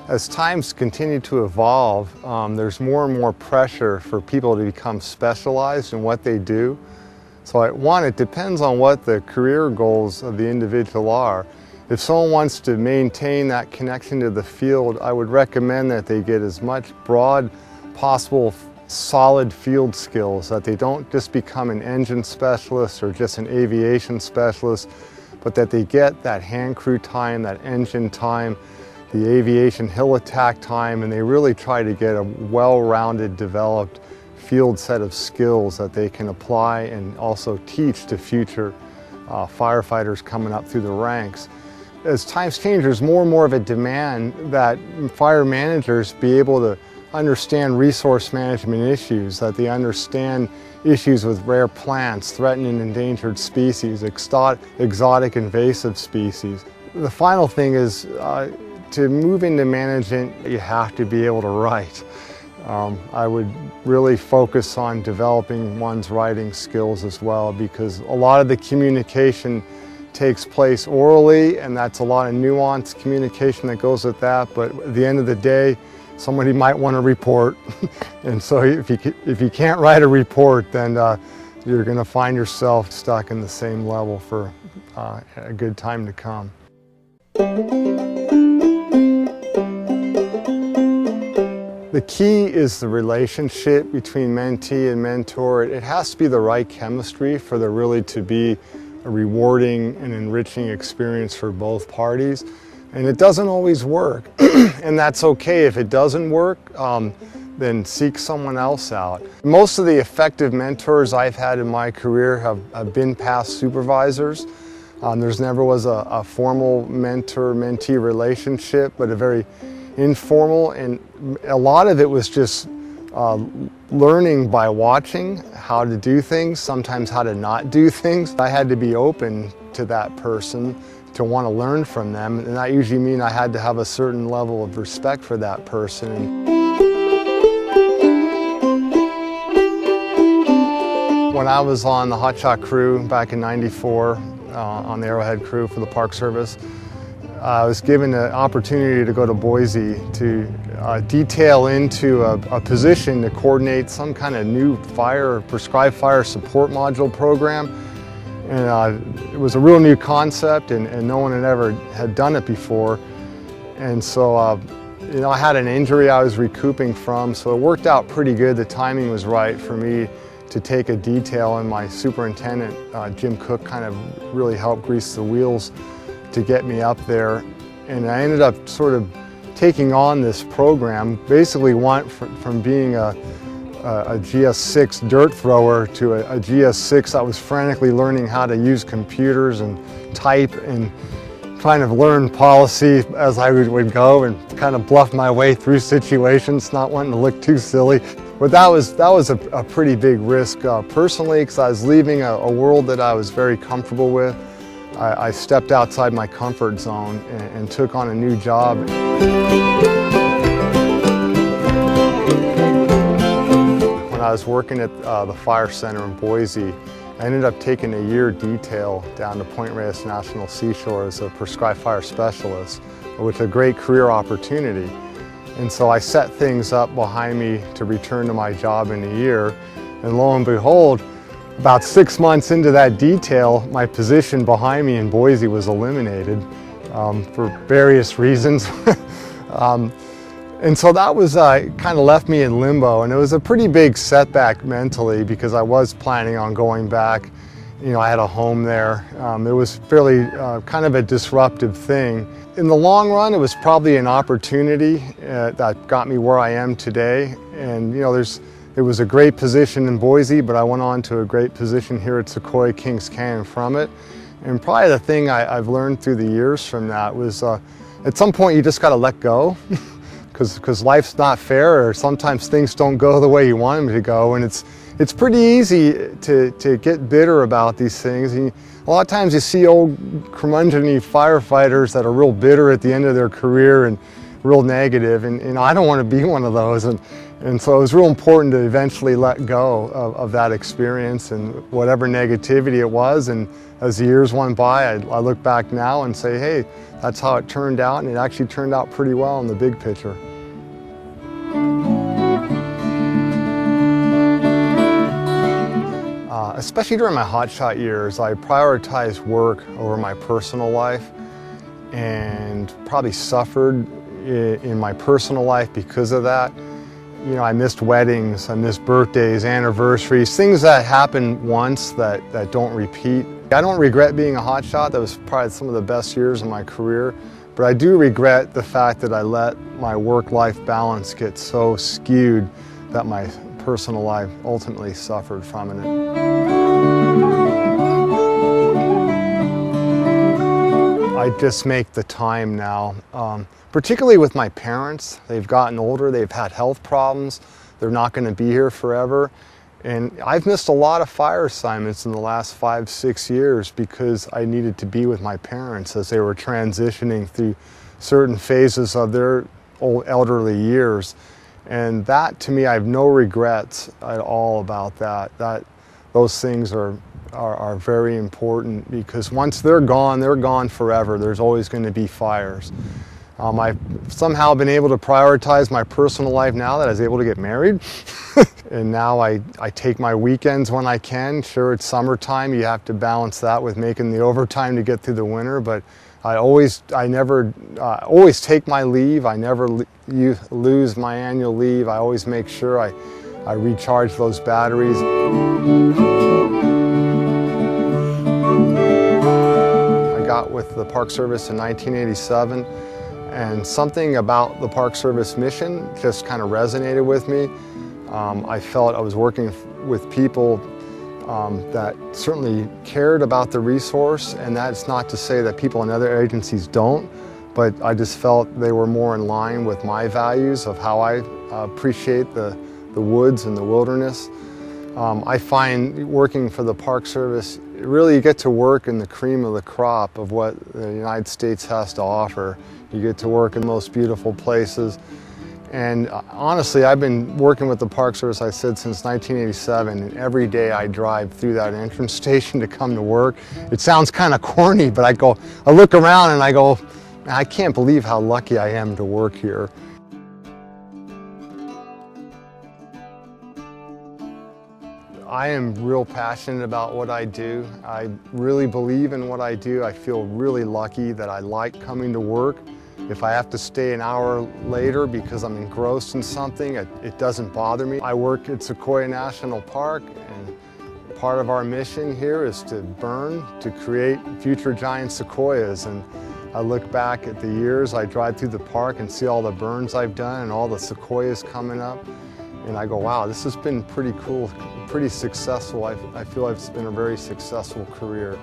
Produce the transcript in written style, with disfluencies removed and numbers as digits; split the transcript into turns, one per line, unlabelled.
As times continue to evolve, there's more and more pressure for people to become specialized in what they do. So it depends on what the career goals of the individual are. If someone wants to maintain that connection to the field, I would recommend that they get as much broad possible solid field skills, that they don't just become an engine specialist or just an aviation specialist, but that they get that hand crew time, that engine time, the aviation hill attack time, and they really try to get a well-rounded, developed field set of skills that they can apply and also teach to future firefighters coming up through the ranks. As times change, there's more and more of a demand that fire managers be able to understand resource management issues, that they understand issues with rare plants, threatened and endangered species, exotic invasive species. The final thing is, to move into management, you have to be able to write. I would really focus on developing one's writing skills as well, because a lot of the communication takes place orally, and that's a lot of nuanced communication that goes with that, but at the end of the day, somebody might want to report. And so if you can't write a report, then you're going to find yourself stuck in the same level for a good time to come. The key is the relationship between mentee and mentor. It has to be the right chemistry for there really to be a rewarding and enriching experience for both parties. And it doesn't always work. And that's okay. If it doesn't work, then seek someone else out. Most of the effective mentors I've had in my career have been past supervisors. There's never was a formal mentor-mentee relationship, but a very informal, and a lot of it was just learning by watching how to do things, sometimes how to not do things. I had to be open to that person to want to learn from them, and that usually means I had to have a certain level of respect for that person. When I was on the hotshot crew back in '94, on the Arrowhead crew for the Park Service, I was given an opportunity to go to Boise to detail into a position to coordinate some kind of new prescribed fire support module program. And it was a real new concept, and no one had done it before. And so, I had an injury I was recouping from, so it worked out pretty good. The timing was right for me to take a detail, and my superintendent, Jim Cook, kind of really helped grease the wheels to get me up there. And I ended up sort of taking on this program, basically went from being a GS6 dirt thrower to a GS6 that was frantically learning how to use computers and type and trying to learn policy as I would go and kind of bluff my way through situations, not wanting to look too silly. But that was a pretty big risk personally, because I was leaving a world that I was very comfortable with. I stepped outside my comfort zone and took on a new job. When I was working at the Fire Center in Boise, I ended up taking a year detail down to Point Reyes National Seashore as a prescribed fire specialist, with a great career opportunity. And so I set things up behind me to return to my job in a year, and lo and behold, about 6 months into that detail, my position behind me in Boise was eliminated for various reasons. And so that was kind of left me in limbo, and it was a pretty big setback mentally, because I was planning on going back. I had a home there. It was fairly kind of a disruptive thing. In the long run, it was probably an opportunity that got me where I am today. And it was a great position in Boise, but I went on to a great position here at Sequoia Kings Canyon from it. And probably the thing I've learned through the years from that was at some point you just got to let go, because life's not fair, or sometimes things don't go the way you want them to go. And it's pretty easy to get bitter about these things. And a lot of times you see old curmudgeon-y firefighters that are real bitter at the end of their career and real negative, and I don't want to be one of those. And And so it was real important to eventually let go of that experience and whatever negativity it was. And as the years went by, I look back now and say, hey, that's how it turned out, and it actually turned out pretty well in the big picture. Especially during my hotshot years, I prioritized work over my personal life and probably suffered in my personal life because of that. You know, I missed weddings, I missed birthdays, anniversaries, things that happen once that don't repeat. I don't regret being a hotshot. That was probably some of the best years of my career. But I do regret the fact that I let my work-life balance get so skewed that my personal life ultimately suffered from it. I just make the time now, particularly with my parents. They've gotten older, they've had health problems, they're not going to be here forever. And I've missed a lot of fire assignments in the last 5-6 years because I needed to be with my parents as they were transitioning through certain phases of their old elderly years. And that, to me, I have no regrets at all about that. Those things are very important because once they're gone forever. There's always going to be fires. I've somehow been able to prioritize my personal life now that I was able to get married. And now I take my weekends when I can. Sure, it's summertime, you have to balance that with making the overtime to get through the winter, but I always take my leave. I never lose my annual leave. I always make sure I recharge those batteries. I got with the Park Service in 1987, and something about the Park Service mission just kind of resonated with me. I felt I was working with people that certainly cared about the resource, and that's not to say that people in other agencies don't, but I just felt they were more in line with my values of how I appreciate the woods and the wilderness. I find working for the Park Service, really you get to work in the cream of the crop of what the United States has to offer. You get to work in the most beautiful places. And honestly, I've been working with the Park Service, I said, since 1987, and every day I drive through that entrance station to come to work. It sounds kind of corny, but I look around and I go, I can't believe how lucky I am to work here. I am real passionate about what I do. I really believe in what I do. I feel really lucky that I like coming to work. If I have to stay an hour later because I'm engrossed in something, it doesn't bother me. I work at Sequoia National Park, and part of our mission here is to burn to create future giant sequoias. And I look back at the years I drive through the park and see all the burns I've done and all the sequoias coming up. And I go, wow, this has been pretty cool, pretty successful. I feel it's been a very successful career.